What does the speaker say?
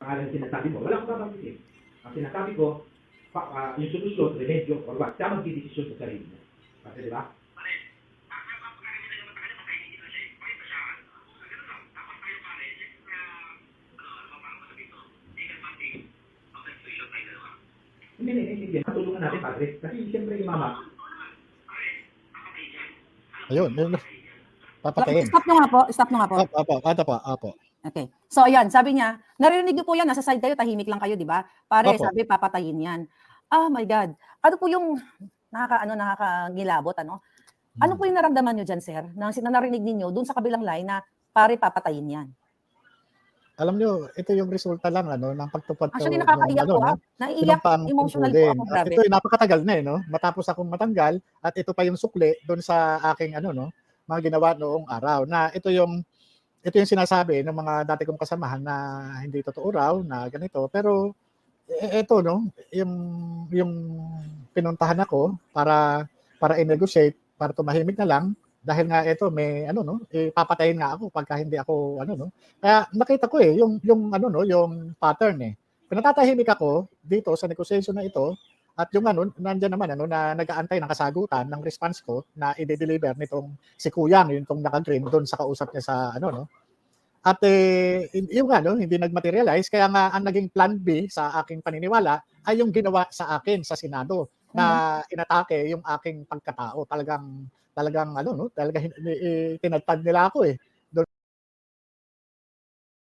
pangalan yung sinasabi mo, wala akong babanggitin. Ang sinasabi ko, yung solusyon, remedyo, or what, siya magdidesisyon sa sarili niya. Kasi di ba? Hindi. Matulungan natin, padre. Kasi siyempre yung mama. Ayun, papatayin. Stop nyo nga po. Stop nyo nga po. Opo. Okay. So, ayan, sabi niya, narinig niyo po yan, nasa side kayo, tahimik lang kayo, di ba? Pare, Opo. sabi, papatayin yan. Oh my God. Ano po yung nakakangilabot, ano? Ano po yung naramdaman niyo dyan, sir? Na narinig ninyo, dun sa kabilang line na, pare, papatayin yan. Alam nyo, ito yung resulta lang ng pagtupad Actually, nakakaiyak po. Naiiyak, emotional po ako, At grabe. ito ay napakatagal na matapos akong matanggal at ito pa yung sukli doon sa aking mga ginawa noong araw na ito yung sinasabi ng mga dati kong kasamahan na hindi totoo raw na ganito, pero ito yung pinuntahan ako para i-negotiate, para tumahimik na lang dahil nga ito may papatayin nga ako pagka hindi ako Kaya nakita ko yung pattern Pinatatahimik ako dito sa negotiation na ito at yung nandiyan naman na nag-aantay ng kasagutan ng response ko na i-deliver nitong si Kuyang, yung tong naka-green doon sa kausap niya sa At yung hindi nag-materialize, kaya nga ang naging plan B sa aking paniniwala ay yung ginawa sa akin sa Senado na inatake yung aking pagkatao. Talagang tinatag nila ako